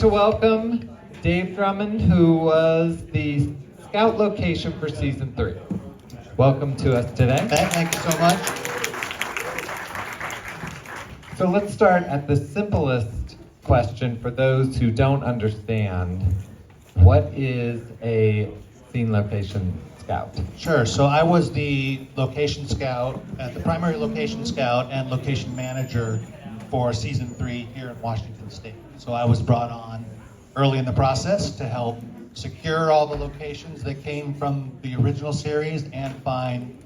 To welcome Dave Drummond, who was the scout location for season 3. Welcome to us today. Thank you so much. So let's start at the simplest question for those who don't understand. What is a scene location scout? Sure. So I was the location scout, the primary location scout and location manager for season 3 here in Washington State. So I was brought on early in the process to help secure all the locations that came from the original series and find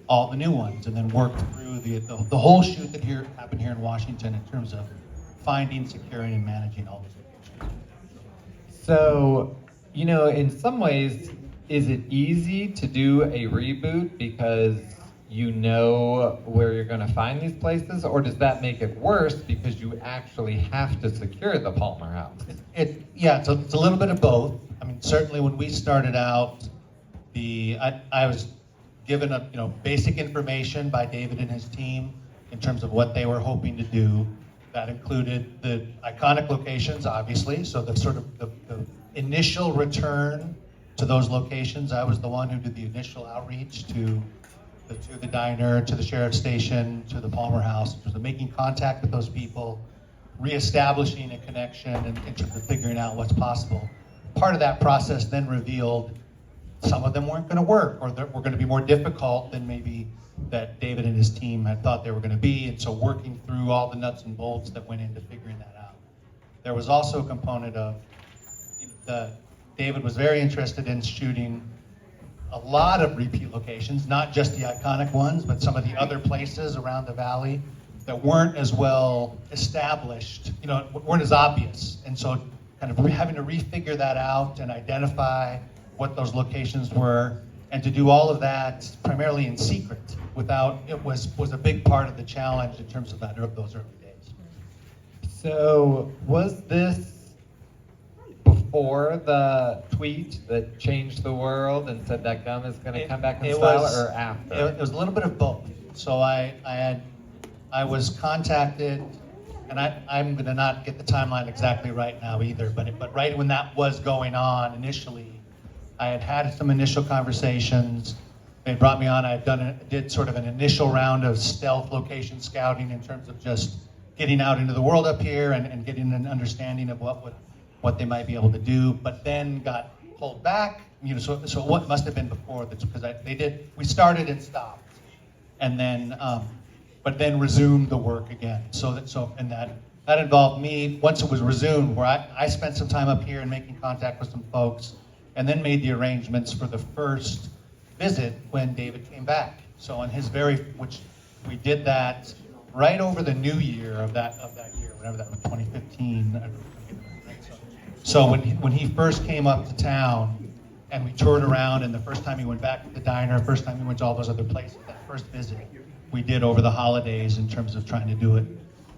all the new ones, and then work through the whole shoot that happened here in Washington in terms of finding, securing, and managing all those locations. So, in some ways, is it easy to do a reboot because you know where you're going to find these places, or does that make it worse because you actually have to secure the Palmer House? It's a little bit of both. I mean, certainly when we started out, I was given basic information by David and his team in terms of what they were hoping to do. That included the iconic locations, obviously. So the sort of the initial return to those locations, I was the one who did the initial outreach to the diner, to the sheriff's station, to the Palmer House, in terms of making contact with those people, reestablishing a connection in terms of figuring out what's possible. Part of that process then revealed some of them weren't going to work, or were going to be more difficult than maybe that David and his team had thought they were going to be, and so working through all the nuts and bolts that went into figuring that out. There was also a component of David was very interested in shooting a lot of repeat locations, not just the iconic ones, but some of the other places around the valley that weren't as well established, weren't as obvious. And so kind of having to refigure that out and identify what those locations were, and to do all of that primarily in secret, was a big part of the challenge in terms of those early days. So was this before the tweet that changed the world and said that gum is going to come back in style, or after? It was a little bit of both. So I was contacted, and I'm going to not get the timeline exactly right now either, but right when that was going on initially, I had some initial conversations. They brought me on. I did sort of an initial round of stealth location scouting in terms of just getting out into the world up here and getting an understanding of what they might be able to do, but then got pulled back. So what must have been before, because we started and stopped, and then but then resumed the work again. And that involved me, once it was resumed, where I spent some time up here and making contact with some folks, and then made the arrangements for the first visit when David came back. So on his which we did that right over the new year of that year, whatever that was, 2015. So when he first came up to town and we toured around, and the first time he went back to the diner, first time he went to all those other places, that first visit we did over the holidays in terms of trying to do it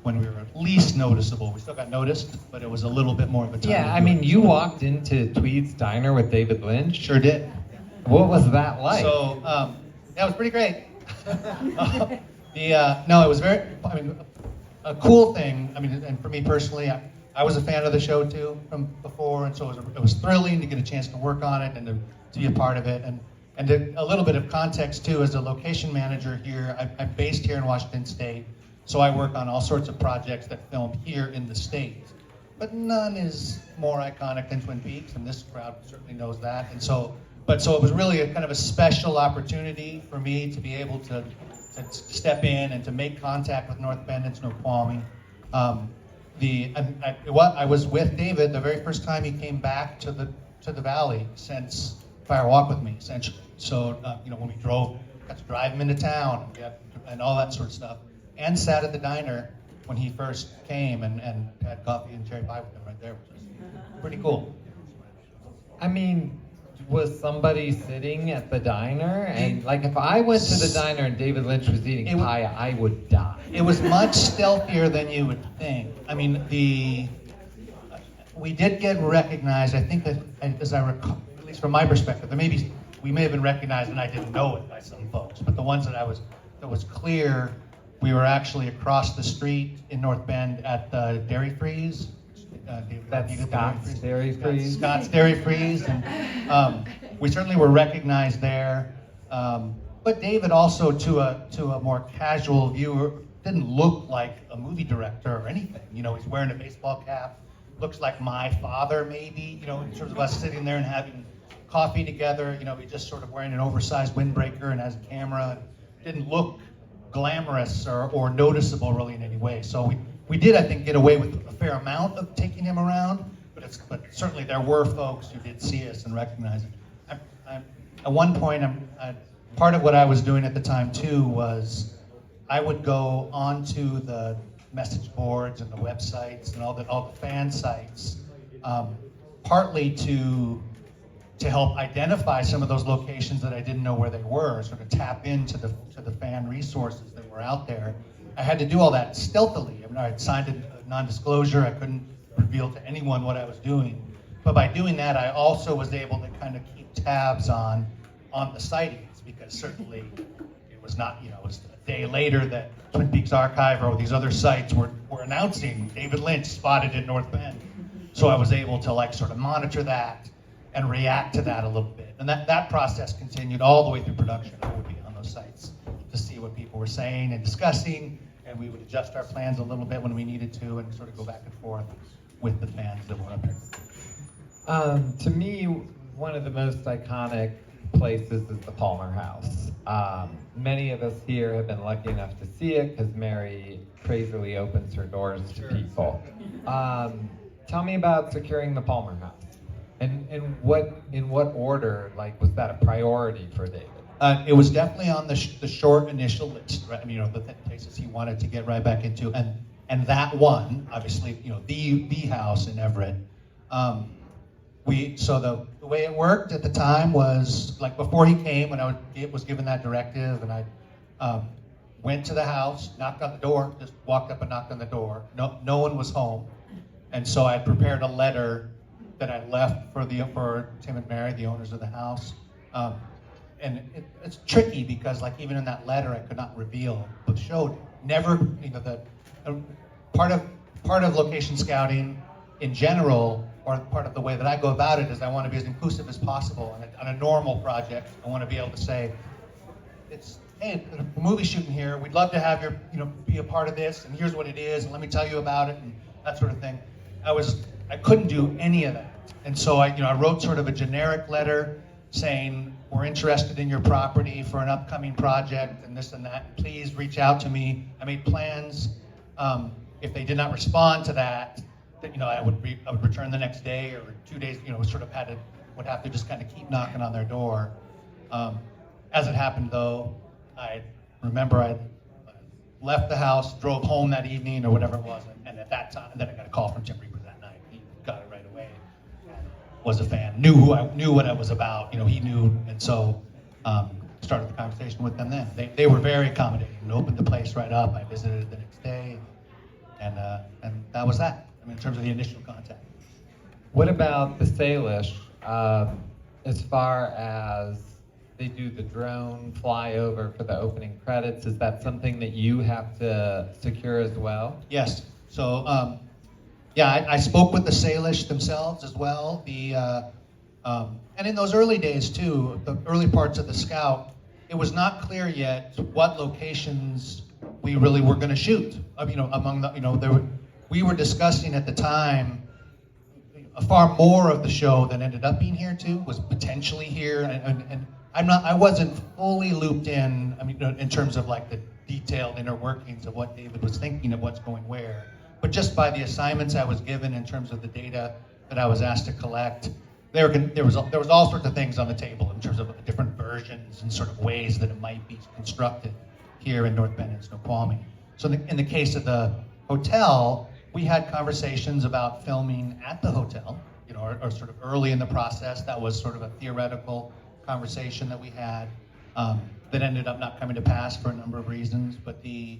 when we were at least noticeable. We still got noticed, but it was a little bit more of a time. Yeah, I mean, you walked into Tweed's Diner with David Lynch. Sure did. What was that like? So, that was pretty great. No, it was a cool thing. I mean, and for me personally, I was a fan of the show too from before, and so it was thrilling to get a chance to work on it and to be a part of it. And a little bit of context too, as a location manager here, I'm based here in Washington State, so I work on all sorts of projects that film here in the state. But none is more iconic than Twin Peaks, and this crowd certainly knows that. And so it was really a kind of a special opportunity for me to be able to step in and to make contact with North Bend and Snoqualmie. I was with David the very first time he came back to the valley since Fire Walk with Me, essentially. So when we got to drive him into town and all that sort of stuff, and sat at the diner when he first came and had coffee and cherry pie with him right there, which was pretty cool. I mean, was somebody sitting at the diner? And like, if I went to the diner and David Lynch was eating pie, I would die. It was much stealthier than you would think. I mean, we did get recognized. I think that, as I recall, at least from my perspective, we may have been recognized and I didn't know it by some folks. But the ones that was clear, we were actually across the street in North Bend at the Dairy Freeze. David That's repeated Scott's Dairy Freeze. Scott's Dairy Freeze, and we certainly were recognized there. But David also, to a more casual viewer, didn't look like a movie director or anything. You know, he's wearing a baseball cap, looks like my father maybe, you know, in terms of us sitting there and having coffee together. You know, he's just sort of wearing an oversized windbreaker and has a camera. Didn't look glamorous or noticeable really in any way. So we did, I think, get away with a fair amount of taking him around, but certainly there were folks who did see us and recognize it. At one point, part of what I was doing at the time too was I would go onto the message boards and the websites and all the fan sites, partly to help identify some of those locations that I didn't know where they were, sort of tap into the fan resources that were out there. I had to do all that stealthily. I mean, I had signed a non-disclosure. I couldn't reveal to anyone what I was doing. But by doing that, I also was able to kind of keep tabs on the sightings, because certainly it was not, you know, it was a day later that Twin Peaks Archive or these other sites were announcing David Lynch spotted in North Bend. So I was able to like sort of monitor that and react to that a little bit. And that process continued all the way through production. I would be on those sites to see what people were saying and discussing, and we would adjust our plans a little bit when we needed to and sort of go back and forth with the fans that were up there. To me, one of the most iconic places is the Palmer House. Many of us here have been lucky enough to see it because Mary crazily opens her doors to people. Tell me about securing the Palmer House. And in what order, like, was that a priority for David? It was definitely on the short initial list, right? I mean, you know, the places he wanted to get right back into, and that one, obviously, you know, the house in Everett. So the way it worked at the time was, like, before he came, when I was given that directive, and I went to the house, knocked on the door, just walked up and knocked on the door. No one was home, and so I prepared a letter that I left for Tim and Mary, the owners of the house. And it's tricky because, like, even in that letter, I could not reveal, but showed never, you know, part of location scouting in general, or part of the way that I go about it, is I want to be as inclusive as possible. And on a normal project, I want to be able to say, hey, a movie shooting here. We'd love to have your, you know, be a part of this, and here's what it is, and let me tell you about it, and that sort of thing. I couldn't do any of that. And so I wrote sort of a generic letter saying, we're interested in your property for an upcoming project and this and that. Please reach out to me. I made plans. If they did not respond to that, you know, I would return the next day or 2 days, you know, sort of would have to just kind of keep knocking on their door. As it happened though, I remember I left the house, drove home that evening or whatever it was, and at that time, then I got a call from Tim Reaper that night. He got it right away. Was a fan, knew what I was about. You know, he knew, and so started the conversation with them then. They were very accommodating and opened the place right up. I visited it the next day, and that was that. I mean, in terms of the initial contact. What about the Salish? As far as they do the drone flyover for the opening credits, is that something that you have to secure as well? Yes. So, I spoke with the Salish themselves as well. And in those early days too, the early parts of the Scout, it was not clear yet what locations we really were going to shoot. You know, among the, you know, we were discussing at the time far more of the show that ended up being here too was potentially here, and I wasn't fully looped in. I mean, in terms of like the detailed inner workings of what David was thinking of what's going where. But just by the assignments I was given in terms of the data that I was asked to collect, there was all sorts of things on the table in terms of different versions and sort of ways that it might be constructed here in North Bend and Snoqualmie. So in the case of the hotel, we had conversations about filming at the hotel, you know, or sort of early in the process. That was sort of a theoretical conversation that we had that ended up not coming to pass for a number of reasons. But the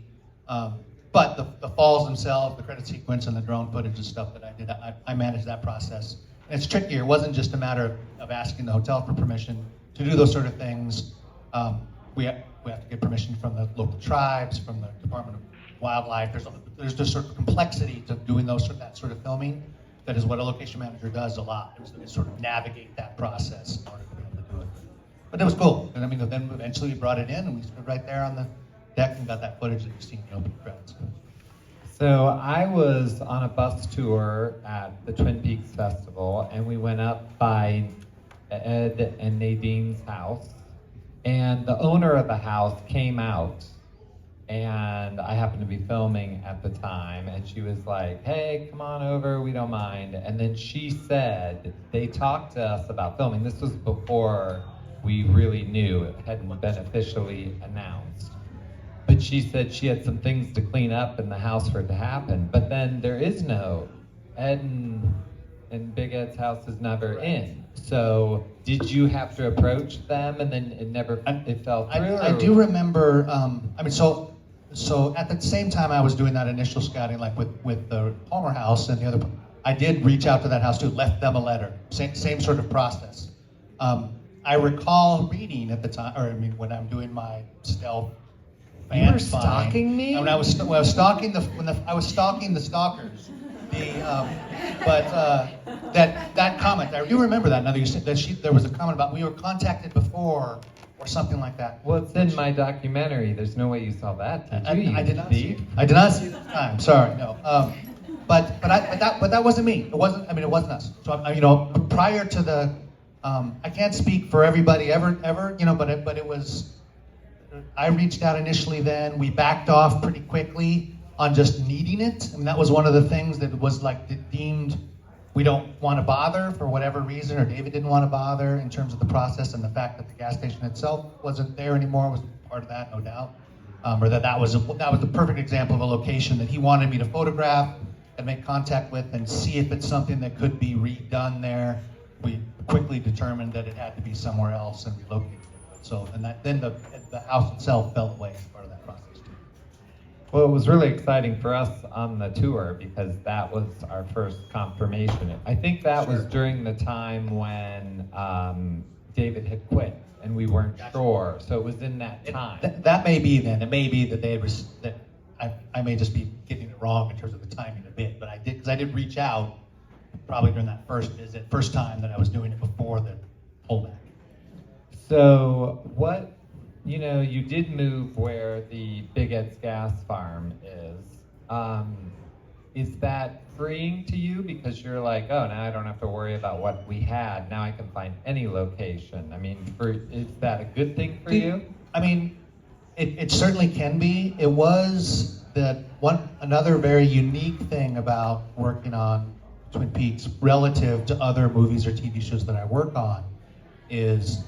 falls themselves, the credit sequence, and the drone footage and stuff that I did, I managed that process. And it's trickier. It wasn't just a matter of asking the hotel for permission to do those sort of things. We have to get permission from the local tribes, from the Department of Wildlife. There's just sort of complexity to doing that sort of filming. that is what a location manager does a lot, is sort of navigate that process in order to be able to do it. But it was cool, and I mean, then eventually we brought it in, and we stood right there on the deck and got that footage that you've seen in opening credits. So I was on a bus tour at the Twin Peaks Festival, and we went up by Ed and Nadine's house, and the owner of the house came out, and I happened to be filming at the time, and she was like, hey, come on over, we don't mind. And then she said, they talked to us about filming. This was before we really knew, it hadn't been officially announced. But she said she had some things to clean up in the house for it to happen. But then there is no, Ed and Big Ed's house is never in. So did you have to approach them and then it fell through? I do remember, so at the same time I was doing that initial scouting, like with the Palmer house and the other, I did reach out to that house too, left them a letter, same sort of process. I recall reading at the time, when I'm doing my stealth. You were stalking me? When I was stalking I was stalking the stalkers. That comment, I do remember that. Now that you said that there was a comment about we were contacted before or something like that. Well, it's in my documentary. There's no way you saw that, did you? I did not see it. I did not see it at the time. Sorry, no. But that wasn't me. It wasn't. It wasn't us. So prior to the, I can't speak for everybody ever. But it was. I reached out initially. Then we backed off pretty quickly on just needing it. That was one of the things that was deemed. We don't want to bother for whatever reason, or David didn't want to bother in terms of the process, and the fact that the gas station itself wasn't there anymore was part of that, no doubt. Or that was the perfect example of a location that he wanted me to photograph and make contact with and see if it's something that could be redone there. We quickly determined that it had to be somewhere else and relocated it. So, then the house itself fell away as part of that process too. Well, it was really exciting for us on the tour because that was our first confirmation. I think that was during the time when David had quit and we weren't sure. So it was in that time. That may be then. It may be that I may just be getting it wrong in terms of the timing a bit, but I did reach out probably during that first time that I was doing it before the pullback. So you did move where the Big Ed's gas farm is. Is that freeing to you because you're like, oh, now I don't have to worry about what we had. Now I can find any location. Is that a good thing for you? It certainly can be. It was another very unique thing about working on Twin Peaks relative to other movies or TV shows that I work on is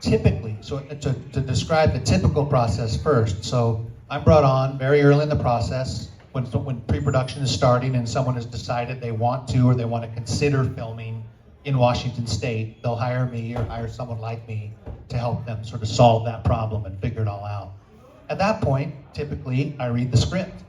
typically, so to describe the typical process first. So I'm brought on very early in the process when pre-production is starting and someone has decided they want to or they want to consider filming in Washington State. They'll hire me or hire someone like me to help them sort of solve that problem and figure it all out. At that point, typically, I read the script.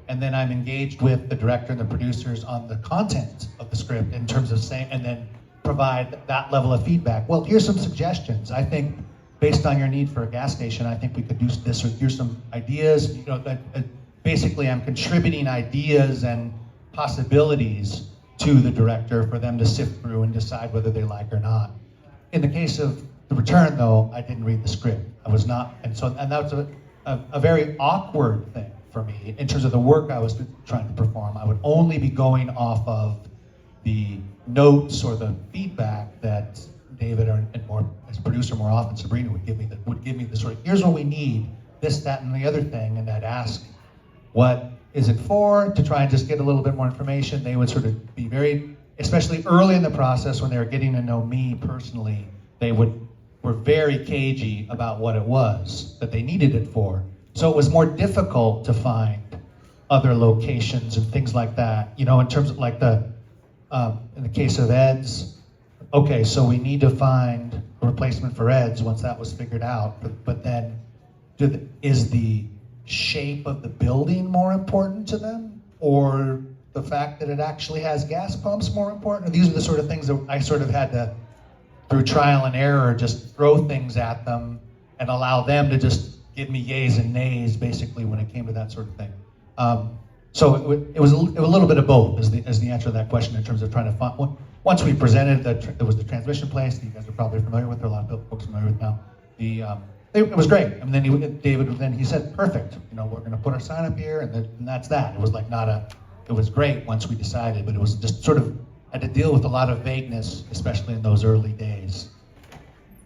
And then I'm engaged with the director and the producers on the content of the script in terms of saying, and then provide that level of feedback. Well, here's some suggestions. I think based on your need for a gas station, I think we could do this, or here's some ideas. Basically I'm contributing ideas and possibilities to the director for them to sift through and decide whether they like or not. In the case of The Return, though, I didn't read the script. I was not, and that's a very awkward thing for me in terms of the work I was trying to perform. I would only be going off of the notes or the feedback that David as producer more often Sabrina would give me the sort of, here's what we need, this, that, and the other thing, and I'd ask, what is it for, to try and just get a little bit more information. They would sort of be very, especially early in the process when they were getting to know me personally, they were very cagey about what it was that they needed it for. So it was more difficult to find other locations and things like that, in terms of in the case of Ed's, okay, so we need to find a replacement for Ed's once that was figured out, but then is the shape of the building more important to them, or the fact that it actually has gas pumps more important? And these are the sort of things that I sort of had to, through trial and error, just throw things at them and allow them to just give me yays and nays, basically, when it came to that sort of thing. So it was a little bit of both is the answer to that question in terms of trying to find. Once we presented that there was the transmission place that you guys are probably familiar with, there are a lot of folks familiar with now. It was great. I mean, then he said, perfect. We're going to put our sign up here, and that's that. It was like it was great once we decided, but it was just sort of had to deal with a lot of vagueness, especially in those early days.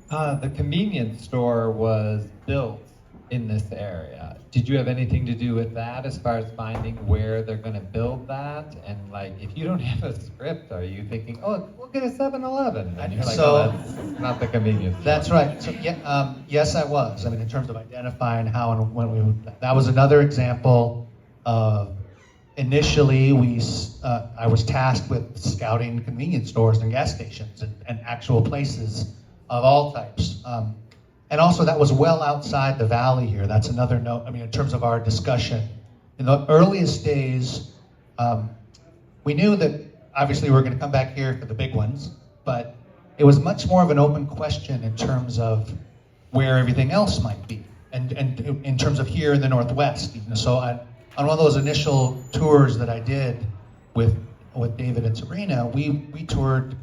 The convenience store was built in this area. Did you have anything to do with that as far as finding where they're going to build that? And like, if you don't have a script, are you thinking, oh, we'll get a 7-Eleven? And you're like, oh, that's not the convenience store. That's right. So yeah, yes, I was. I mean, in terms of identifying how and when that was another example of initially I was tasked with scouting convenience stores and gas stations and actual places of all types. And also that was well outside the valley here. That's another note, I mean, in terms of our discussion. In the earliest days, we knew that obviously we were gonna come back here for the big ones, but it was much more of an open question in terms of where everything else might be. And in terms of here in the Northwest. So on one of those initial tours that I did with David and Sabrina, we toured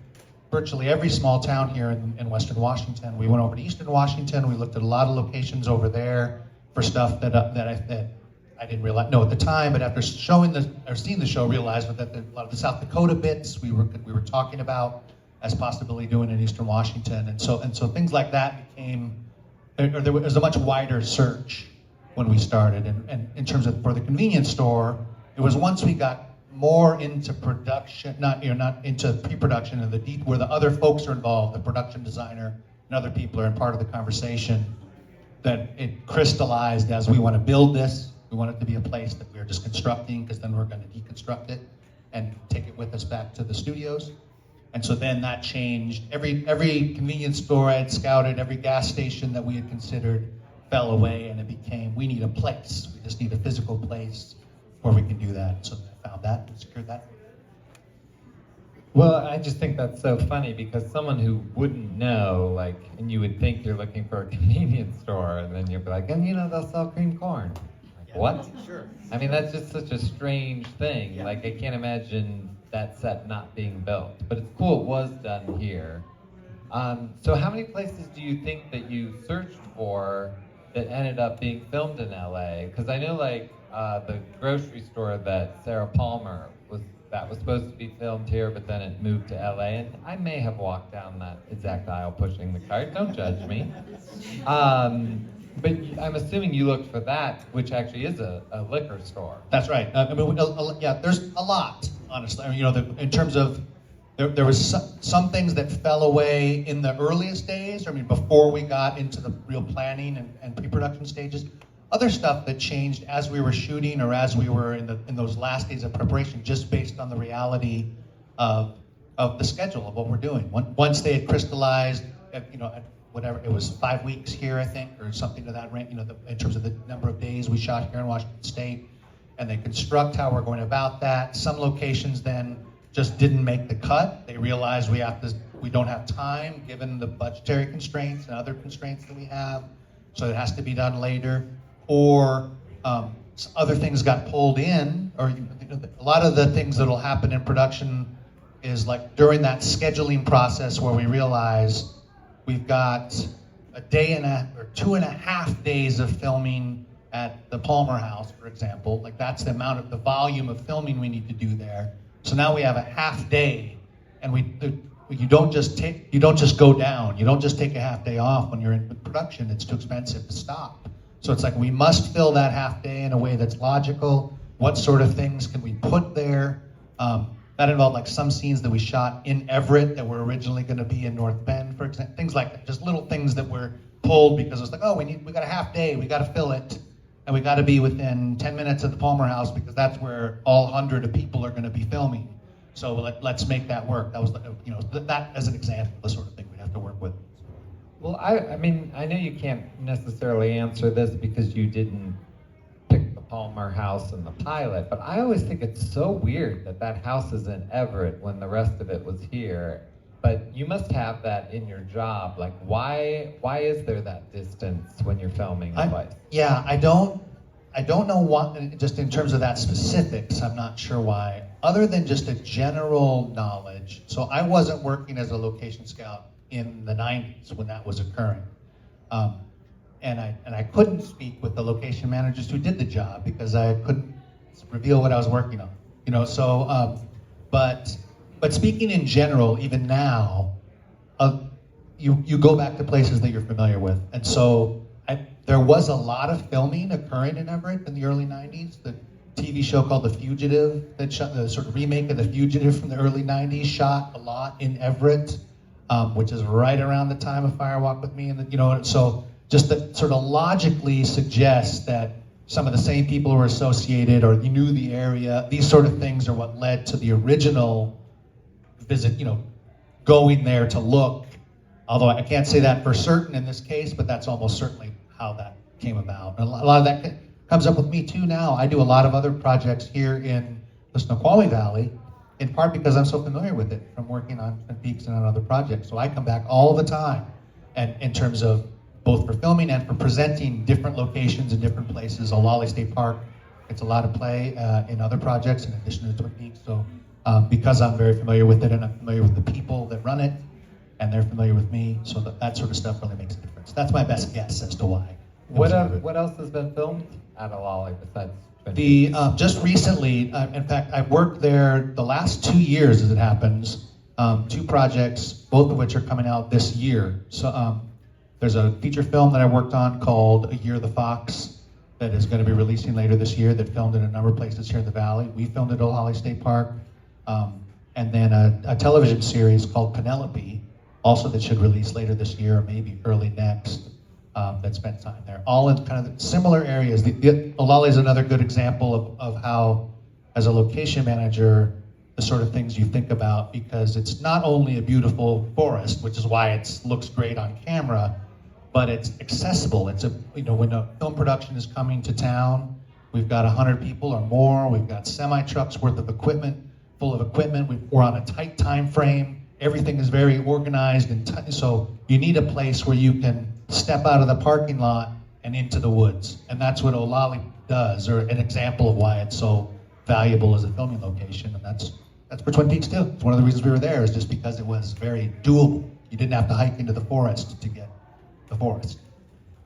virtually every small town here in Western Washington. We went over to Eastern Washington. We looked at a lot of locations over there for stuff that I didn't know at the time, but after seeing the show, realized that a lot of the South Dakota bits we were talking about as possibly doing in Eastern Washington, and so things like that became, or there was a much wider search when we started. And in terms of for the convenience store, it was once we got more into production, not into pre-production and where the other folks are involved, the production designer and other people are in part of the conversation, that it crystallized as we want to build this. We want it to be a place that we're just constructing, because then we're going to deconstruct it and take it with us back to the studios. And so then that changed. Every convenience store I had scouted, every gas station that we had considered fell away, and it became, we need a place. We just need a physical place where we can do that. So I found that and secured that. Well, I just think that's so funny, because someone who wouldn't know, like, and you would think you're looking for a convenience store, and then you'd be like, and they'll sell cream corn. Like, what? Sure. I mean, that's just such a strange thing. Yeah. Like, I can't imagine that set not being built. But it's cool it was done here. So how many places do you think that you searched for that ended up being filmed in LA? Because I know, like, the grocery store that Sarah Palmer was supposed to be filmed here, but then it moved to LA, and I may have walked down that exact aisle pushing the cart. Don't judge me. But I'm assuming you looked for that, which actually is a liquor store. That's right. There's a lot, honestly. I mean, in terms of there was some things that fell away in the earliest days. I mean, before we got into the real planning and pre-production stages. Other stuff that changed as we were shooting or as we were in those last days of preparation, just based on the reality of the schedule of what we're doing. Once they had crystallized, whatever, it was 5 weeks here, I think, or something to that range, in terms of the number of days we shot here in Washington State, and they construct how we're going about that. Some locations then just didn't make the cut. They realized we don't have time, given the budgetary constraints and other constraints that we have, so it has to be done later. Or other things got pulled in, or a lot of the things that'll happen in production is like during that scheduling process where we realize we've got a day or 2.5 days of filming at the Palmer House, for example. Like, that's the volume of filming we need to do there. So now we have a half day, and you don't just go down. You don't just take a half day off when you're in production. It's too expensive to stop. So it's like we must fill that half day in a way that's logical. What sort of things can we put there? That involved like some scenes that we shot in Everett that were originally going to be in North Bend, for example. Things like that, just little things that were pulled because it's like, oh, we got a half day, we got to fill it, and we got to be within 10 minutes of the Palmer House because that's where all 100 of people are going to be filming. So let's make that work. That was that as an example, the sort of thing we'd have to work with. Well, I mean, I know you can't necessarily answer this because you didn't pick the Palmer House in the pilot, but I always think it's so weird that house is in Everett when the rest of it was here. But you must have that in your job. Like, why is there that distance when you're filming a place? Yeah, I don't I don't know what, just in terms of that specifics, I'm not sure why, other than just a general knowledge. So I wasn't working as a location scout in the 90s when that was occurring. And I couldn't speak with the location managers who did the job because I couldn't reveal what I was working on. You know, so, but speaking in general, even now, you go back to places that you're familiar with. And so there was a lot of filming occurring in Everett in the early 90s. The TV show called The Fugitive, that shot, the sort of remake of The Fugitive from the early 90s, shot a lot in Everett, which is right around the time of Fire Walk with Me. And, you know, so just that sort of logically suggests that some of the same people were associated or you knew the area. These sort of things are what led to the original visit, you know, going there to look. Although I can't say that for certain in this case, but that's almost certainly how that came about. And a lot of that comes up with me too now. I do a lot of other projects here in the Snoqualmie Valley, in part because I'm so familiar with it from working on Twin Peaks and on other projects. So I come back all the time, and in terms of both for filming and for presenting different locations in different places. Olallie State Park gets a lot of play in other projects in addition to Twin Peaks. So because I'm very familiar with it and I'm familiar with the people that run it, and they're familiar with me, so that sort of stuff really makes a difference. That's my best guess as to why. What else has been filmed at Olallie besides Twin Peaks? Just recently, in fact, I've worked there the last 2 years as it happens, 2 projects, both of which are coming out this year. So there's a feature film that I worked on called A Year of the Fox that is going to be releasing later this year that filmed in a number of places here in the Valley. We filmed at Olallie State Park. And then a television series called Penelope, also that should release later this year or maybe early next, that spent time there. All in kind of similar areas. Olallie is another good example of how, as a location manager, the sort of things you think about, because it's not only a beautiful forest, which is why it looks great on camera, but it's accessible. It's when a film production is coming to town, we've got 100 people or more, we've got semi-trucks worth of equipment, full of equipment, we're on a tight time frame, everything is very organized, and so you need a place where you can step out of the parking lot and into the woods. And that's what Olallie does, or an example of why it's so valuable as a filming location. And that's for Twin Peaks too. It's one of the reasons we were there, is just because it was very doable. You didn't have to hike into the forest to get the forest.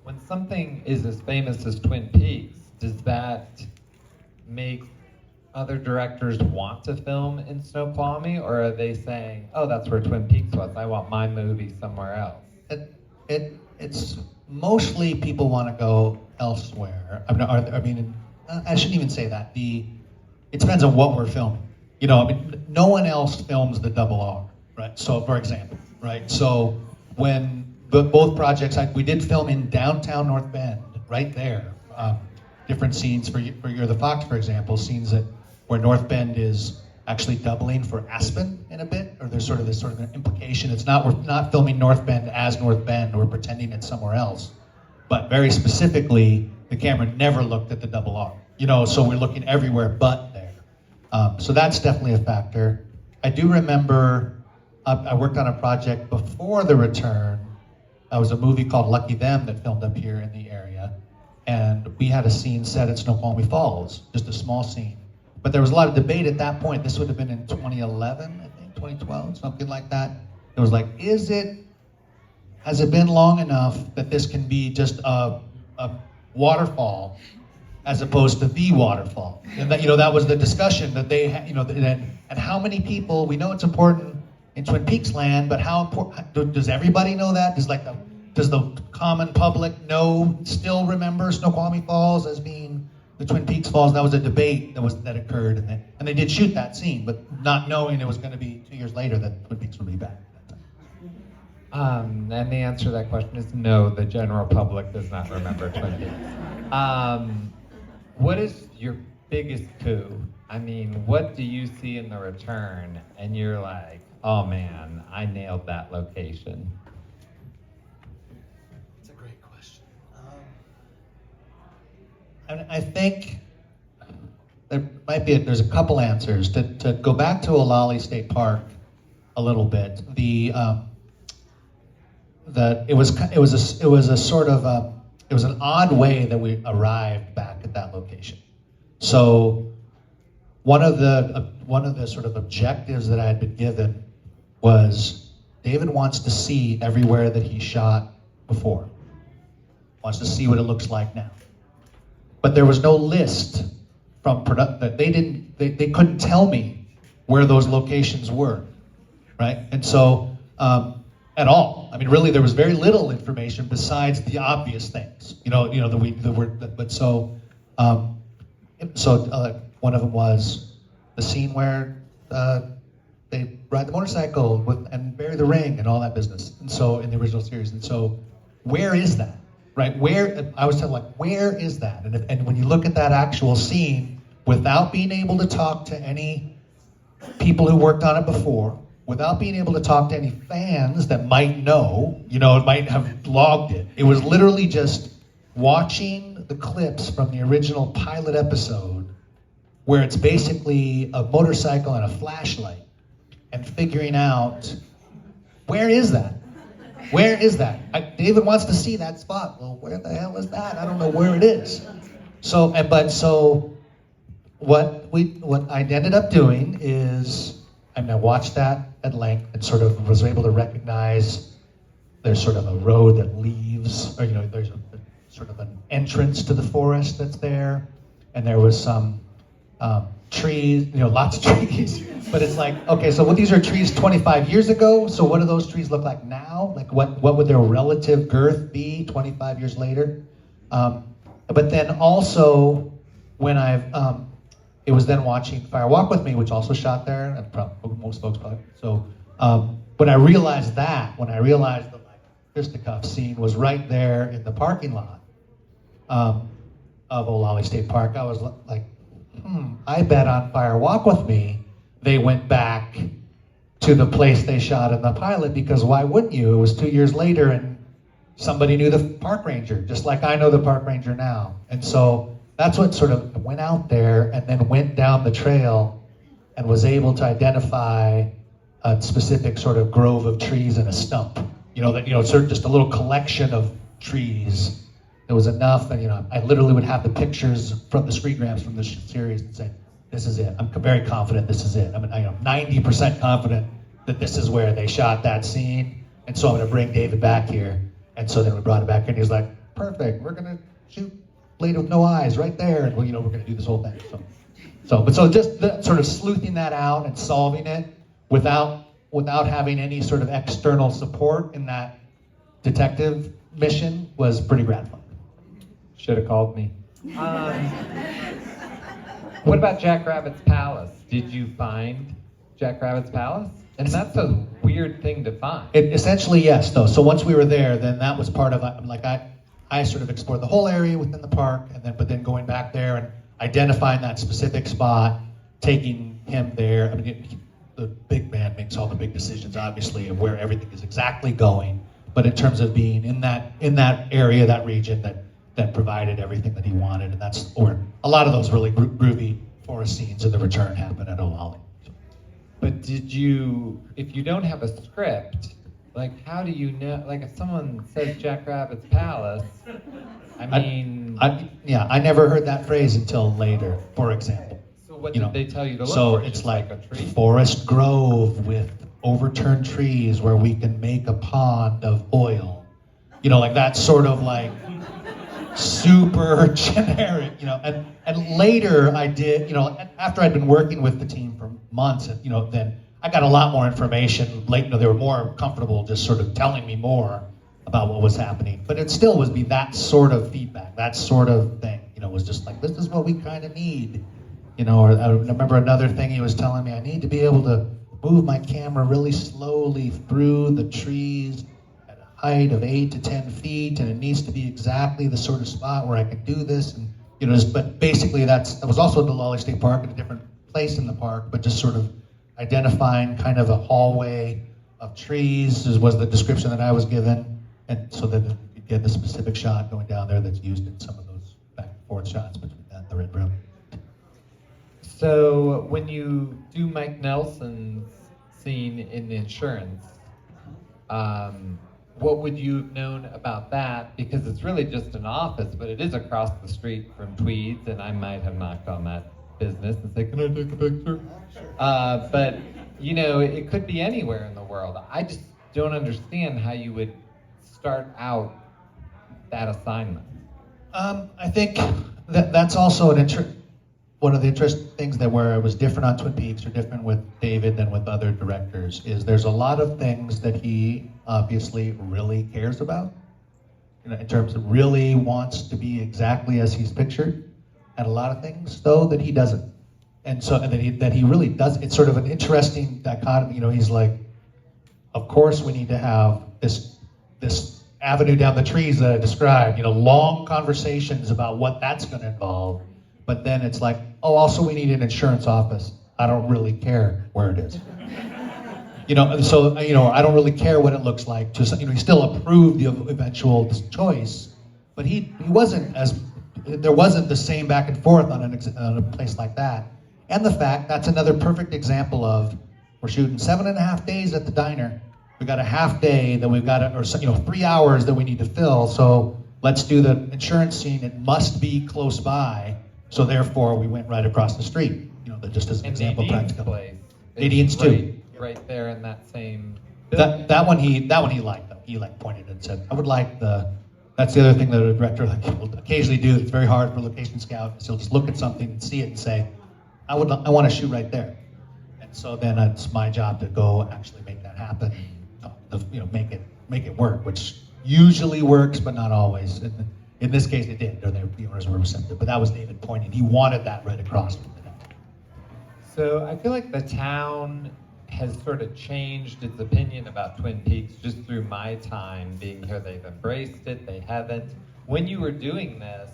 When something is as famous as Twin Peaks, does that make other directors want to film in Snoqualmie, or are they saying, oh, that's where Twin Peaks was, I want my movie somewhere else? It's mostly people want to go elsewhere. I shouldn't even say that. It depends on what we're filming. You know, no one else films the Double R, right? So, for example, right? So when both projects, we did film in downtown North Bend, right there. Different scenes for Year of the Fox, for example, scenes where North Bend is actually doubling for Aspen in a bit, or there's this sort of an implication. We're not filming North Bend as North Bend, we're pretending it's somewhere else. But very specifically, the camera never looked at the Double R. You know, so we're looking everywhere but there. So that's definitely a factor. I do remember I worked on a project before the return. It was a movie called Lucky Them that filmed up here in the area. And we had a scene set at Snoqualmie Falls, just a small scene. But there was a lot of debate at that point. This would have been in 2011, I think, 2012, something like that. It was like, has it been long enough that this can be just a waterfall as opposed to the waterfall? And that was the discussion that they had, and how many people, we know it's important in Twin Peaks land, but how important, does everybody know that? Does the common public still remember Snoqualmie Falls as being the Twin Peaks Falls? That was a debate that occurred, and they did shoot that scene, but not knowing it was going to be 2 years later that Twin Peaks would be back at that time. And the answer to that question is no, the general public does not remember Twin Peaks. What is your biggest coup? I mean, what do you see in the return and you're like, oh man, I nailed that location? That's a great question. I think there's a couple answers. To go back to Olallie State Park a little bit, it was an odd way that we arrived back back at that location. So one of the sort of objectives that I had been given was David wants to see everywhere that he shot before. Wants to see what it looks like now. But there was no list from that they couldn't tell me where those locations were, right? And so at all. I mean, really, there was very little information besides the obvious things. One of them was the scene where they ride the motorcycle and bury the ring and all that business. And so in the original series, and so where is that? Right? Where I was telling where is that? And when you look at that actual scene, without being able to talk to any people who worked on it before, without being able to talk to any fans that might know, might have logged it. It was literally just watching the clips from the original pilot episode where it's basically a motorcycle and a flashlight and figuring out, where is that? Where is that? David wants to see that spot. Well, where the hell is that? I don't know where it is. So what I ended up doing is, I watched that at length and sort of was able to recognize there's sort of a road that leaves, or there's a sort of an entrance to the forest that's there, and there was some trees, lots of trees. But it's like, okay, so these are trees 25 years ago. So what do those trees look like now? Like what would their relative girth be 25 years later? But then also when it was then watching Fire Walk With Me, which also shot there, and probably most folks probably. So when I realized the fisticuff scene was right there in the parking lot of Olali State Park, I was like, I bet on Fire Walk With Me they went back to the place they shot in the pilot, because why wouldn't you? It was 2 years later and somebody knew the park ranger, just like I know the park ranger now. And so that's what sort of went out there and then went down the trail and was able to identify a specific sort of grove of trees and a stump. Sort of just a little collection of trees. There was enough, and I literally would have the pictures from the screen grabs from the series and say, this is it. I'm very confident this is it. I'm 90% confident that this is where they shot that scene. And so I'm going to bring David back here. And so then we brought him back here, and he was like, perfect. We're going to shoot Blade with No Eyes right there. And we're going to do this whole thing. So just sort of sleuthing that out and solving it without having any sort of external support in that detective mission was pretty gratifying. Should have called me. What about Jack Rabbit's Palace? Did you find Jack Rabbit's Palace? And that's a weird thing to find. Essentially, yes, though. So once we were there, then that was part of I sort of explored the whole area within the park, but then going back there and identifying that specific spot, taking him there. The big man makes all the big decisions, obviously, of where everything is exactly going. But in terms of being in that area, that region that provided everything that he wanted, and that's where a lot of those really groovy forest scenes in The Return happen at Olali. But if you don't have a script, how do you know? If someone says Jack Rabbit's Palace, I never heard that phrase until later, for example. So what did they tell you to look so for? It's like a tree? Forest grove with overturned trees where we can make a pond of oil. That sort of super generic, and later I did, after I'd been working with the team for months, and then I got a lot more information. They were more comfortable just sort of telling me more about what was happening, but it still would be that sort of feedback, that sort of thing, was just like, this is what we kind of need, or I remember another thing he was telling me, I need to be able to move my camera really slowly through the trees at a height of 8 to 10 feet, and it needs to be exactly the sort of spot where I can do this. And but basically that was also at the Olali State Park, in a different place in the park, but just sort of identifying kind of a hallway of trees was the description that I was given, and so that you could get the specific shot going down there that's used in some of those back and forth shots between that and the Red Room. So when you do Mike Nelson's scene in insurance, what would you have known about that? Because it's really just an office, but it is across the street from Tweed's, and I might have knocked on that business and say, can I take a picture? But, you know, it could be anywhere in the world. I just don't understand how you would start out that assignment. I think that's also one of the interesting things that where it was different on Twin Peaks or different with David than with other directors is there's a lot of things that he obviously really cares about, you know, in terms of really wants to be exactly as he's pictured, and a lot of things though that he doesn't, and that he really does. It's sort of an interesting dichotomy. You know, he's like, of course we need to have this avenue down the trees that I described, you know, long conversations about what that's going to involve. But then it's like, oh, also we need an insurance office. I don't really care where it is. You know, so, you know, I don't really care what it looks like. Just, you know, he still approved the eventual choice, but he wasn't there wasn't the same back and forth on a place like that. And the fact, that's another perfect example of, we're shooting 7.5 days at the diner. We got a half day that we've got to, or, you know, 3 hours that we need to fill. So let's do the insurance scene. It must be close by. So therefore, we went right across the street. You know, just as an example, practical. Place. Nadine's too. Right there in that same. That one he liked though. He like pointed and said, I would like That's the other thing that a director will occasionally do. It's very hard for a location scout. Is he'll just look at something and see it and say, I want to shoot right there. And so then it's my job to go actually make that happen. You know, make it work, which usually works, but not always. In this case, it did. The owners were receptive, but that was David pointing. He wanted that right across from the net. So I feel like the town has sort of changed its opinion about Twin Peaks just through my time being here. They've embraced it, they haven't. When you were doing this,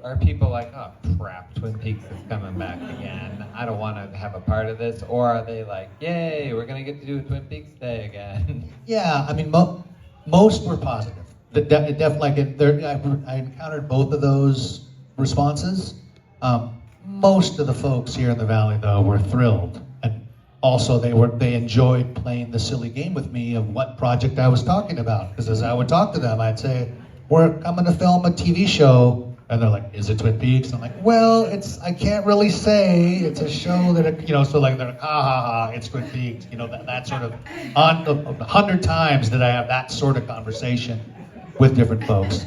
are people like, oh crap, Twin Peaks is coming back again, I don't want to have a part of this? Or are they like, yay, we're going to get to do a Twin Peaks day again? Yeah, I mean, most were positive. I encountered both of those responses. Most of the folks here in the valley, though, were thrilled, and also they enjoyed playing the silly game with me of what project I was talking about. Because as I would talk to them, I'd say, "We're coming to film a TV show," and they're like, "Is it Twin Peaks?" And I'm like, "Well, I can't really say. It's a show that, you know." So like they're like, "Ha ha ha, it's Twin Peaks." You know, that sort of 100 times that I have that sort of conversation with different folks.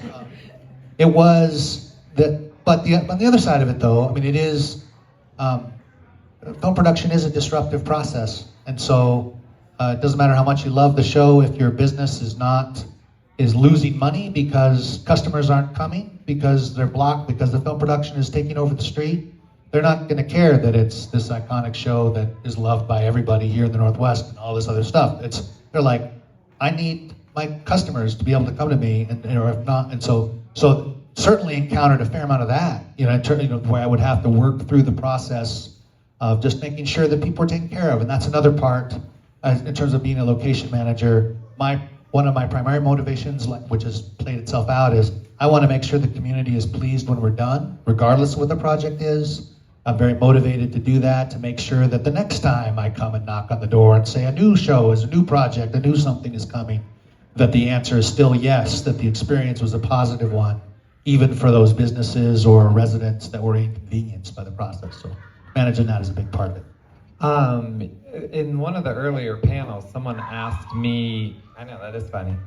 It was that, but on the other side of it, though, I mean, it is film production is a disruptive process, and so it doesn't matter how much you love the show if your business is losing money because customers aren't coming, because they're blocked, because the film production is taking over the street. They're not going to care that it's this iconic show that is loved by everybody here in the Northwest and all this other stuff. They're like, I need my customers to be able to come to me, or if not, and so certainly encountered a fair amount of that, you know, where I would have to work through the process of just making sure that people are taken care of, and that's another part in terms of being a location manager. One of my primary motivations, which has played itself out, is I want to make sure the community is pleased when we're done, regardless of what the project is. I'm very motivated to do that, to make sure that the next time I come and knock on the door and say a new show is a new project, a new something is coming, that the answer is still yes, that the experience was a positive one, even for those businesses or residents that were inconvenienced by the process. So managing that is a big part of it. In one of the earlier panels, someone asked me, I know that is funny,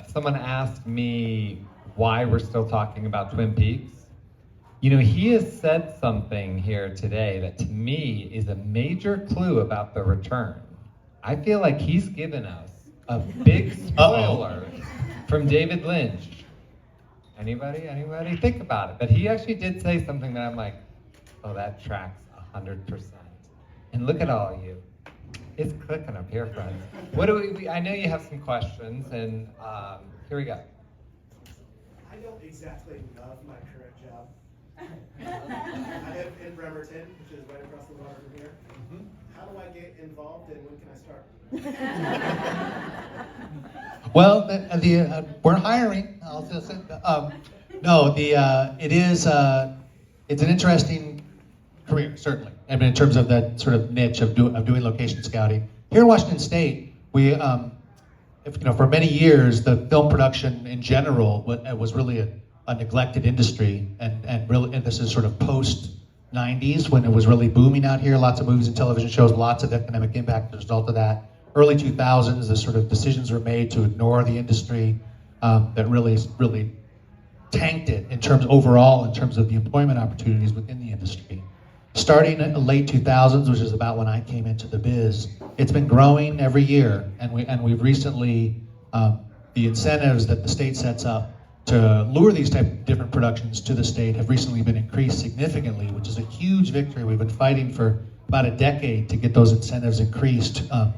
someone asked me why we're still talking about Twin Peaks. You know, he has said something here today that to me is a major clue about the return. I feel like he's given us a big spoiler from David Lynch. Anybody? Think about it. But he actually did say something that I'm like, oh, that tracks 100%. And look at all of you. It's clicking up here, friends. What do we I know you have some questions, and here we go. I don't exactly love my current job. I live in Bremerton, which is right across the water from here. Mm-hmm. How do I get involved, and when can I start? Well, we're hiring. I'll just say, no, it's an interesting career, certainly. I mean, in terms of that sort of niche of doing location scouting. Here in Washington State, for many years, the film production in general was really a neglected industry, and this is sort of post 90s when it was really booming out here. Lots of movies and television shows, lots of economic impact as a result of that. Early 2000s, the sort of decisions were made to ignore the industry that really tanked it in terms of the employment opportunities within the industry. Starting in the late 2000s, which is about when I came into the biz, it's been growing every year, and we've recently the incentives that the state sets up to lure these type of different productions to the state have recently been increased significantly, which is a huge victory. We've been fighting for about a decade to get those incentives increased, and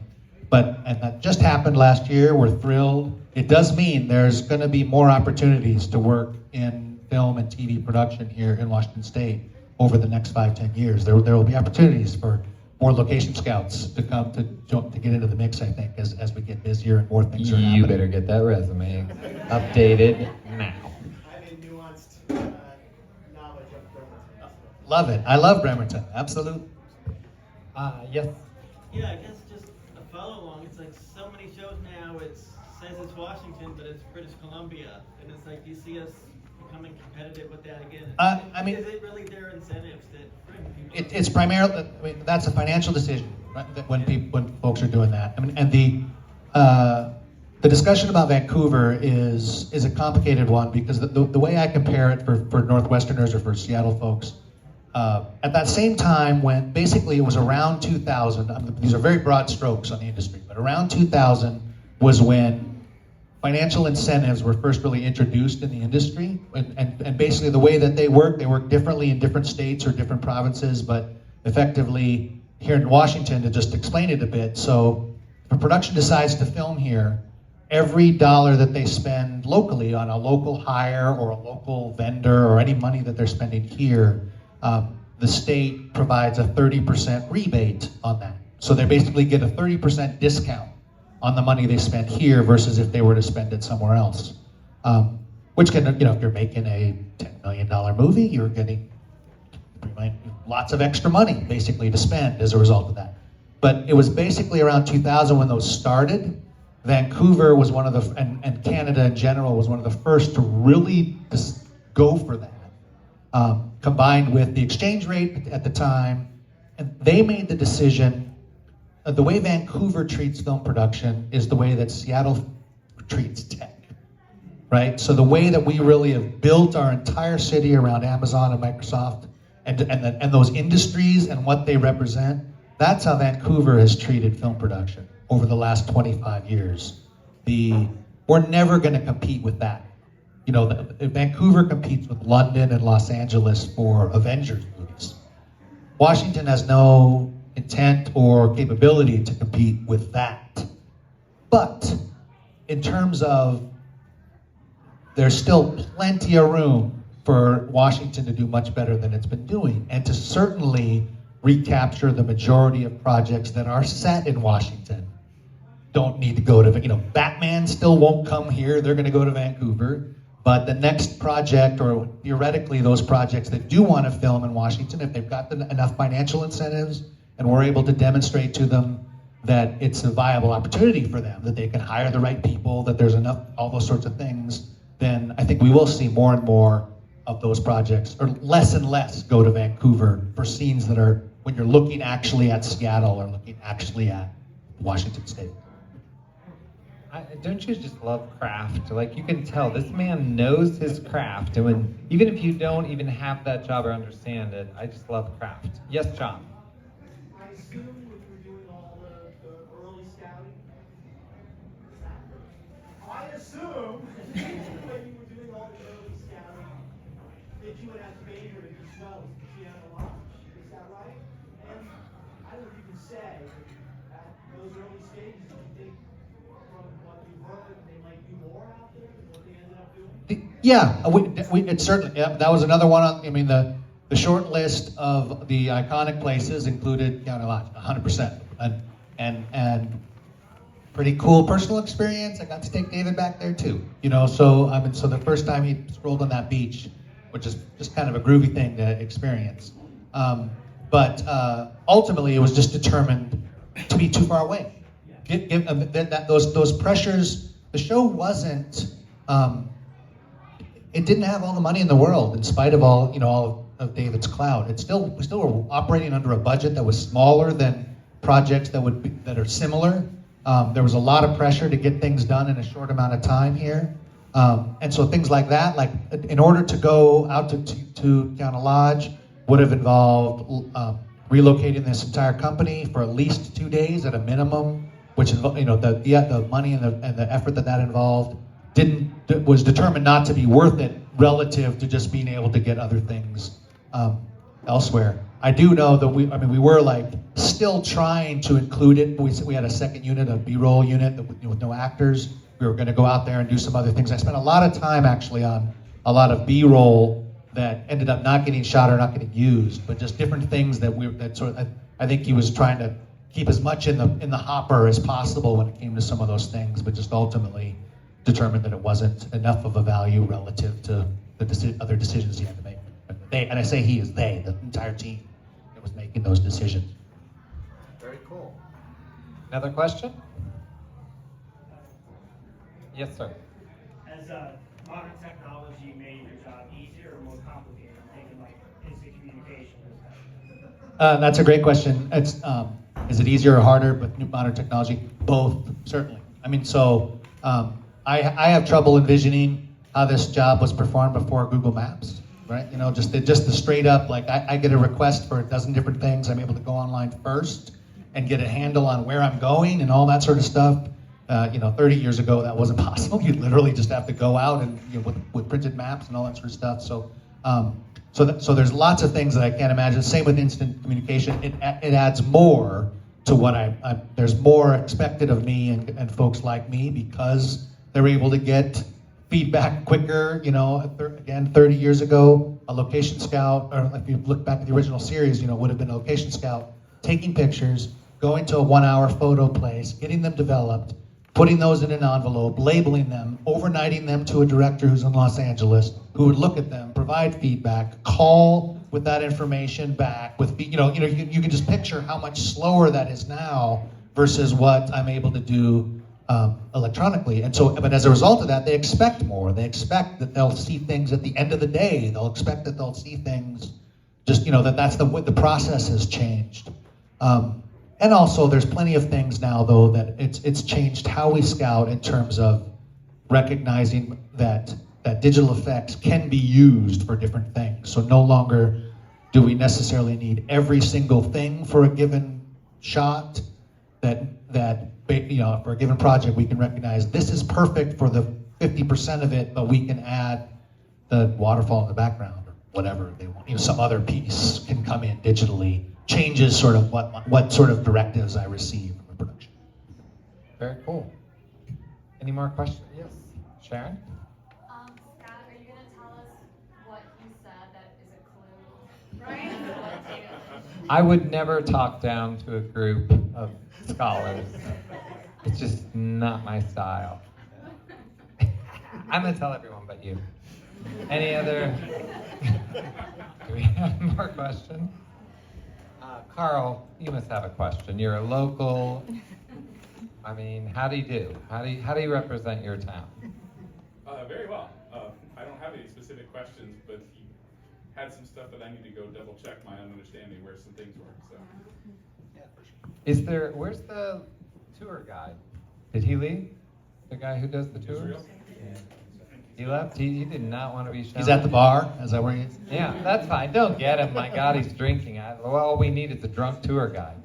that just happened last year. We're thrilled. It does mean there's going to be more opportunities to work in film and TV production here in Washington State over the next 5-10 years. There will be opportunities for more location scouts to come to get into the mix, I think, as we get busier and more things are happening. You better get that resume updated now. I have a nuanced knowledge of Bremerton. Love it. I love Bremerton. Absolutely. Yes. Yeah, I guess just a follow along. It's like so many shows now. It says it's Washington, but it's British Columbia, and it's like, do you see us becoming competitive with that again? Is it really their incentives that bring people? It's primarily, that's a financial decision, right? That when folks are doing that. And the discussion about Vancouver is a complicated one, because the way I compare it for Northwesterners or for Seattle folks, at that same time when basically it was around 2000, these are very broad strokes on the industry, but around 2000 was when financial incentives were first really introduced in the industry, and basically the way that they work differently in different states or different provinces, but effectively here in Washington, to just explain it a bit, so if a production decides to film here, every dollar that they spend locally on a local hire or a local vendor or any money that they're spending here, the state provides a 30% rebate on that. So they basically get a 30% discount on the money they spend here versus if they were to spend it somewhere else. Which can, if you're making a $10 million movie, you're getting lots of extra money basically to spend as a result of that. But it was basically around 2000 when those started. Vancouver was one of the, and Canada in general was one of the first to really just go for that, combined with the exchange rate at the time. And they made the decision. The way Vancouver treats film production is the way that Seattle treats tech, right? So the way that we really have built our entire city around Amazon and Microsoft and those industries and what they represent, that's how Vancouver has treated film production over the last 25 years. We're never going to compete with that. Vancouver competes with London and Los Angeles for Avengers movies. Washington has no intent or capability to compete with that. But in terms of, there's still plenty of room for Washington to do much better than it's been doing, and to certainly recapture the majority of projects that are set in Washington. Don't need to go to, Batman still won't come here, they're gonna go to Vancouver. But the next project, or theoretically those projects that do want to film in Washington, if they've got enough financial incentives, and we're able to demonstrate to them that it's a viable opportunity for them, that they can hire the right people, that there's enough, all those sorts of things, then I think we will see more and more of those projects, or less and less go to Vancouver for scenes that are, when you're looking actually at Seattle or looking actually at Washington State. Don't you just love craft? Like, you can tell this man knows his craft, and even if you don't even have that job or understand it, I just love craft. Yes, John? I assume when you were doing all the early scouting, I assume when you were doing all the early scouting that you would have favor in your snows to see on the launch. Is that right? And I don't know if you can say at those early stages, do you think from what you heard they might do more out there than what they ended up doing? Yeah, it certainly, that was another one on, the short list of the iconic places included, a lot, 100%. And pretty cool personal experience. I got to take David back there too. So the first time he strolled on that beach, which is just kind of a groovy thing to experience. But ultimately it was just determined to be too far away. those pressures. The show wasn't. It didn't have all the money in the world, in spite of all of David's clout. We still were operating under a budget that was smaller than projects that are similar. There was a lot of pressure to get things done in a short amount of time here. And so things like that, like in order to go out to Kiana Lodge, would have involved relocating this entire company for at least 2 days at a minimum, which the money and the effort that involved was determined not to be worth it relative to just being able to get other things elsewhere. I do know that we were like still trying to include it. We had a second unit, a B-roll unit with no actors. We were going to go out there and do some other things. I spent a lot of time actually on a lot of B-roll that ended up not getting shot or not getting used, but just different things I think he was trying to keep as much in the hopper as possible when it came to some of those things, but just ultimately determined that it wasn't enough of a value relative to the other decisions he had to make. And I say he is they, the entire team that was making those decisions. Very cool. Another question? Yes, sir. Has modern technology made your job easier or more complicated? I'm thinking like instant communication. That's a great question. Is it easier or harder with new modern technology? Both, certainly. I have trouble envisioning how this job was performed before Google Maps, right? Just the straight up, like I get a request for a dozen different things. I'm able to go online first and get a handle on where I'm going and all that sort of stuff. 30 years ago, that wasn't possible. You'd literally just have to go out and with printed maps and all that sort of stuff. So there's lots of things that I can't imagine. Same with instant communication. It adds more to what there's more expected of me and folks like me because they're able to get feedback quicker. Again, 30 years ago, a location scout, or if you look back at the original series, would have been a location scout taking pictures, going to a 1 hour photo place, getting them developed, putting those in an envelope, labeling them, overnighting them to a director who's in Los Angeles, who would look at them, provide feedback, call with that information back. You can just picture how much slower that is now versus what I'm able to do electronically. But as a result of that, they expect more. They expect that they'll see things at the end of the day. They'll expect that they'll see things just, that's the process has changed. And also, there's plenty of things now, though, that it's changed how we scout in terms of recognizing that digital effects can be used for different things. So no longer do we necessarily need every single thing for a given shot. For a given project, we can recognize this is perfect for the 50% of it, but we can add the waterfall in the background or whatever they want. Some other piece can come in digitally. Changes sort of what sort of directives I receive from the production. Very cool. Any more questions? Yes, Sharon? Scott, are you going to tell us what he said that is a clue? Right? I would never talk down to a group of scholars. It's just not my style. I'm going to tell everyone but you. Any other? Do we have more questions? Carl, you must have a question. You're a local. How do you do? How do you represent your town? Very well. I don't have any specific questions, but he had some stuff that I need to go double check my own understanding where some things were. So. Yeah, for sure. Where's the tour guide? Did he leave? The guy who does the tours? Israel? Yeah. He left? He did not want to be shown. He's at the bar. Is that where he is? Yeah, that's fine. Don't get him. My God, he's drinking. All we need is a drunk tour guide.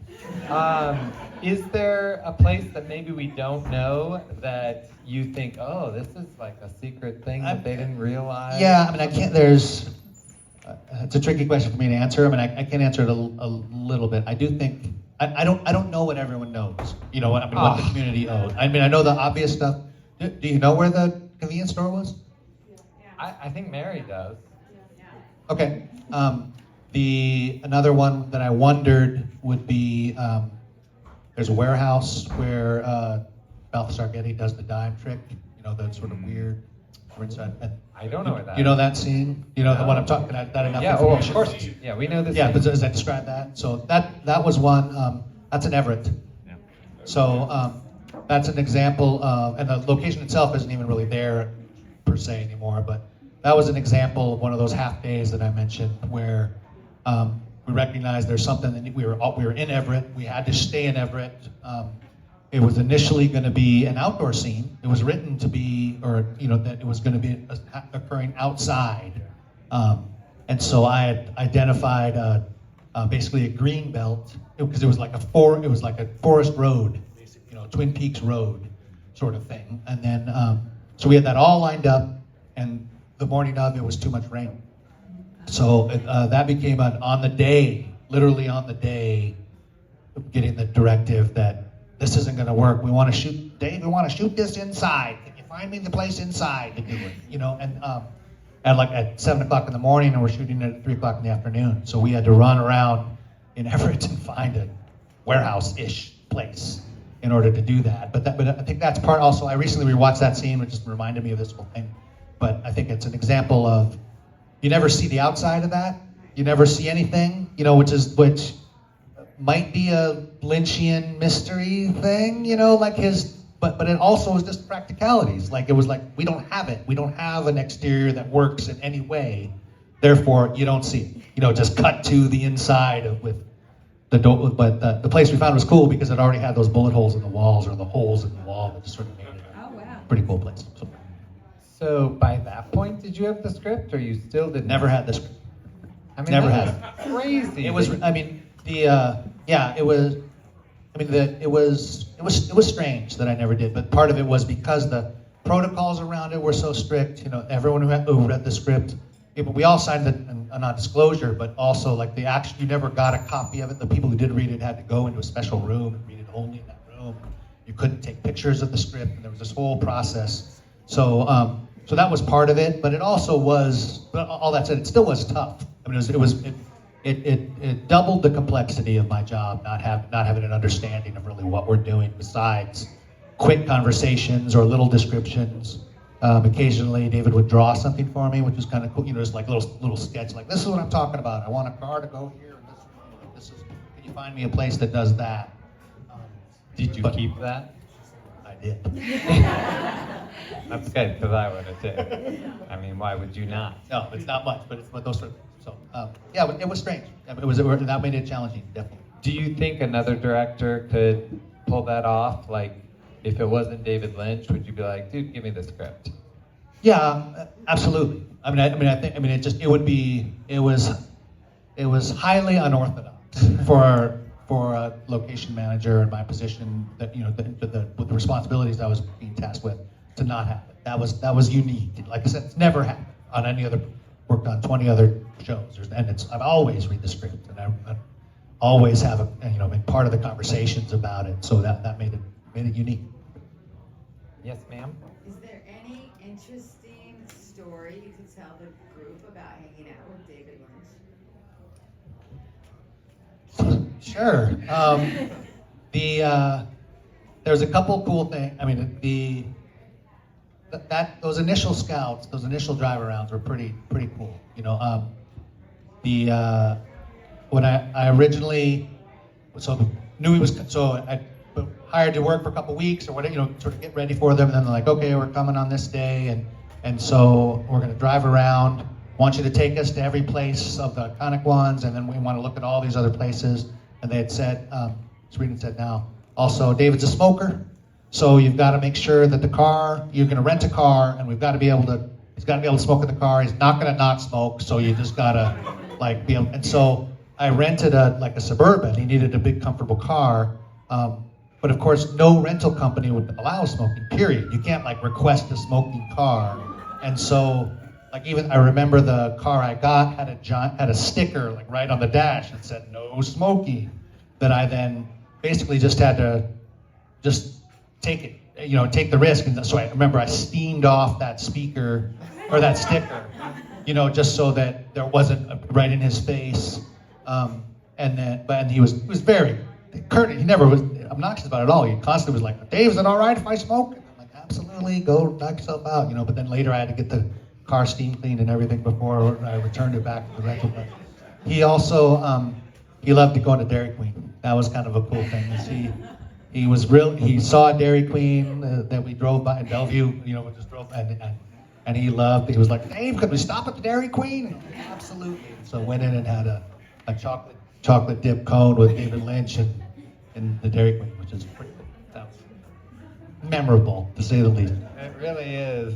Is there a place that maybe we don't know that you think, oh, this is like a secret thing that they didn't realize? Yeah, I can't. It's a tricky question for me to answer. I can answer it a little bit. I do think I don't know what everyone knows. What the community owes. I know the obvious stuff. Do you know where the convenience store was? I think Mary does. Okay. Another one that I wondered would be there's a warehouse where Balthasar Getty does the dime trick. That sort of weird. We're inside. I don't know where that You know is. that scene? You know the one I'm talking about? That enough Yeah, information? of course. Yeah, we know this. Yeah, but does that describe that? So that was one. That's in Everett. Yeah. So that's an example of, and the location itself isn't even really there per se anymore, but that was an example of one of those half days that I mentioned where we recognized there's something that we were in Everett, we had to stay in Everett. It was initially going to be an outdoor scene. It was written to be, or that it was going to be occurring outside. And so I had identified basically a green belt because it was like a forest road, basically, Twin Peaks Road sort of thing. And then so we had that all lined up, and the morning of it was too much rain. So that became on the day, literally on the day, getting the directive that this isn't going to work. We want to shoot, Dave. We want to shoot this inside. Can you find me the place inside to do it? And at 7 o'clock in the morning, and we're shooting it at 3 o'clock in the afternoon. So we had to run around in Everett and find a warehouse-ish place in order to do that. But I think that's part also. I recently rewatched that scene, which just reminded me of this whole thing. But I think it's an example of you never see the outside of that. You never see anything, which might be a Lynchian mystery thing, but it also was just practicalities. Like it was like, we don't have it. We don't have an exterior that works in any way. Therefore, you don't see it. Just cut to the inside with the door. But the place we found was cool because it already had those bullet holes in the walls, or the holes in the wall that just sort of made it a pretty cool place. So by that point, did you have the script, or you still didn't? Never had the script. I mean, Never that had was crazy. It was. I mean, it was strange that I never did, but part of it was because the protocols around it were so strict. Everyone who read the script, we all signed a non-disclosure, but also like you never got a copy of it. The people who did read it had to go into a special room and read it only in that room. You couldn't take pictures of the script, and there was this whole process. So that was part of it, but it also was. But all that said, it still was tough. I mean, it doubled the complexity of my job, not having an understanding of really what we're doing besides quick conversations or little descriptions. Occasionally, David would draw something for me, which was kind of cool. Just like little sketch, like this is what I'm talking about. I want a car to go here. And this is. Can you find me a place that does that? Did you keep that? I did. That's good, because I would have too. I mean, why would you not? No, it's not much, but those sort of. So it was strange. That made it challenging, definitely. Do you think another director could pull that off? Like, if it wasn't David Lynch, would you be like, dude, give me the script? Yeah, absolutely. It was highly unorthodox for a location manager in my position that with the responsibilities I was being tasked with to not happen. That was unique. Like I said, it's never happened on any other. Worked on 20 other shows, and I've always read the script, and I always have been part of the conversations about it. So that made it unique. Yes, ma'am. Is there any interesting story you could tell the group about hanging out with David Lynch? Sure. There's a couple cool things. I mean, those initial scouts, those initial drive arounds were pretty cool. When I originally knew he was, so I hired to work for a couple weeks or whatever, sort of get ready for them, and then they're like, okay, we're coming on this day, and so we're going to drive around. Want you to take us to every place of the iconic ones, and then we want to look at all these other places. And they had said, Sweden said, now also David's a smoker. So you've got to make sure that you're going to rent a car, and he's got to be able to smoke in the car. He's not going to not smoke, so you just got to be able. And so I rented a Suburban. He needed a big, comfortable car, but of course, no rental company would allow smoking. Period. You can't request a smoking car, and so even I remember the car I got had a sticker right on the dash that said no smoking. That I then basically just had to take it, take the risk. And so I remember I steamed off that speaker or that sticker, just so that there wasn't right in his face. And he was very courteous. He never was obnoxious about it at all. He constantly was like, Dave, is it all right if I smoke? And I'm like, absolutely, go knock yourself out. But then later I had to get the car steam cleaned and everything before I returned it back to the rental. But he also, he loved to go to Dairy Queen. That was kind of a cool thing. He saw Dairy Queen that we drove by in Bellevue, we just drove, and he was like, Dave, could we stop at the Dairy Queen? Absolutely. So went in and had a chocolate dip cone with David Lynch and the Dairy Queen, which is pretty, that was memorable to say the least. It really is.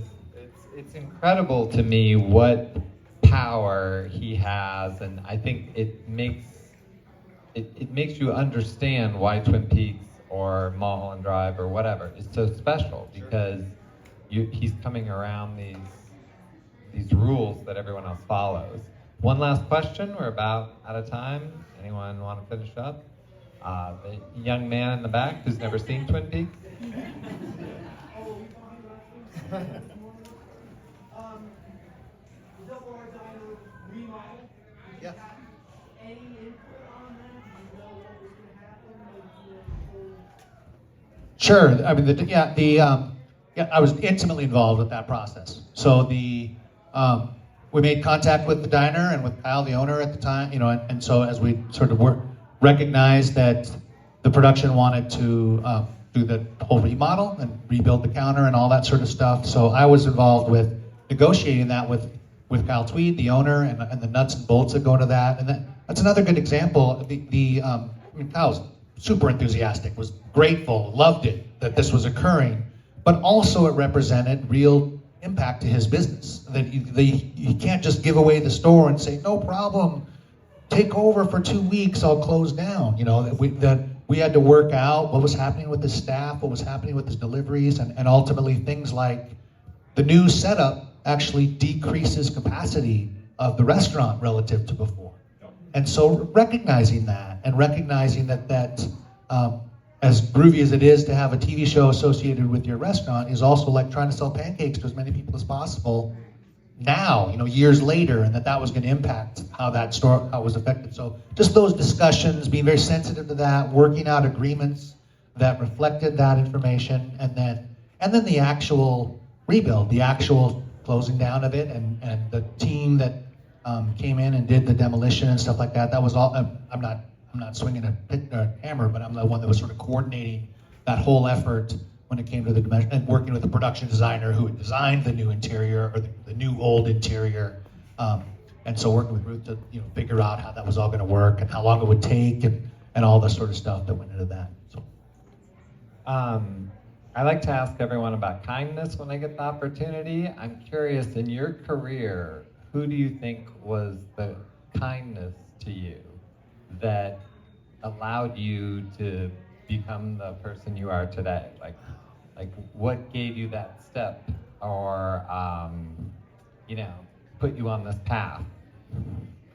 It's incredible to me what power he has, and I think it makes you understand why Twin Peaks or Mulholland Drive or whatever is so special, because he's coming around these rules that everyone else follows. One last question. We're about out of time. Anyone want to finish up? The young man in the back who's never seen Twin Peaks. Double R diner remodel. Yeah. Any input on that? Do you know what was going to happen? Sure. I mean, I was intimately involved with that process. So we made contact with the diner and with Kyle, the owner at the time, and so as we sort of recognized that the production wanted to do the whole remodel and rebuild the counter and all that sort of stuff. So I was involved with negotiating that with Kyle Tweed, the owner, and the nuts and bolts that go into that. And that's another good example. Kyle's super enthusiastic, was grateful, loved it that this was occurring, but also it represented real impact to his business. That you can't just give away the store and say, no problem, take over for 2 weeks, I'll close down. That we had to work out what was happening with his staff, what was happening with his deliveries, and ultimately things like the new setup actually decreases capacity of the restaurant relative to before. And so recognizing that, and recognizing that as groovy as it is to have a TV show associated with your restaurant, is also like trying to sell pancakes to as many people as possible now, years later, and that was going to impact how it was affected. So just those discussions, being very sensitive to that, working out agreements that reflected that information, and then the actual rebuild, the actual closing down of it, and the team that came in and did the demolition and stuff like that. That was all. I'm not swinging a hammer, but I'm the one that was sort of coordinating that whole effort when it came to the dimension, and working with the production designer who had designed the new interior, or the new old interior, and so working with Ruth to figure out how that was all going to work and how long it would take, and all the sort of stuff that went into that. So. I like to ask everyone about kindness when I get the opportunity. I'm curious, in your career, who do you think was the kindness to you that allowed you to become the person you are today? Like what gave you that step, or put you on this path?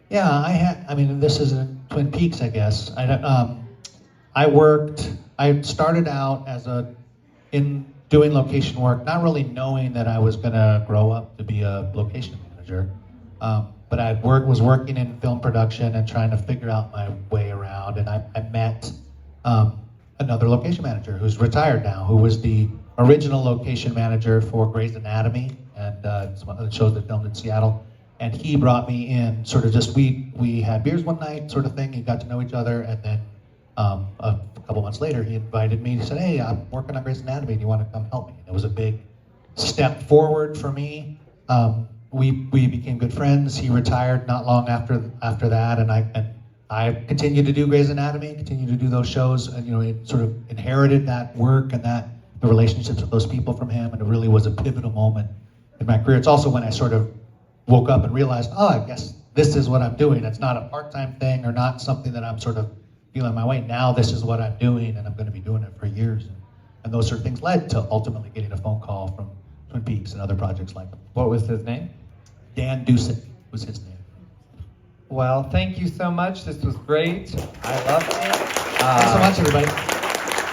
Yeah, this is in Twin Peaks, I guess. I started out in doing location work, not really knowing that I was gonna grow up to be a location manager. But I was working in film production and trying to figure out my way around, and I met another location manager who's retired now, who was the original location manager for Grey's Anatomy, and it's one of the shows that filmed in Seattle. And he brought me in, sort of just, we had beers one night sort of thing, he got to know each other, and then a couple months later he invited me, he said, hey, I'm working on Grey's Anatomy, do you want to come help me? And it was a big step forward for me. We became good friends. He retired not long after that, and I continued to do Grey's Anatomy, continued to do those shows, and it sort of inherited that work and the relationships with those people from him, and it really was a pivotal moment in my career. It's also when I sort of woke up and realized, I guess this is what I'm doing. It's not a part-time thing or not something that I'm sort of feeling my way. Now this is what I'm doing, and I'm going to be doing it for years. And those sort of things led to ultimately getting a phone call from Twin Peaks and other projects like them. What was his name? Dan Dusick was his name. Well, thank you so much. This was great. I loved it. Thanks so much, everybody.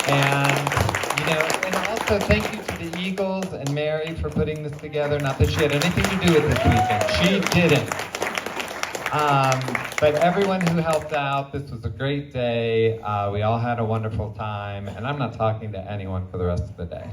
And also thank you to the Eagles and Mary for putting this together. Not that she had anything to do with this weekend. She didn't. But everyone who helped out, this was a great day. We all had a wonderful time, and I'm not talking to anyone for the rest of the day.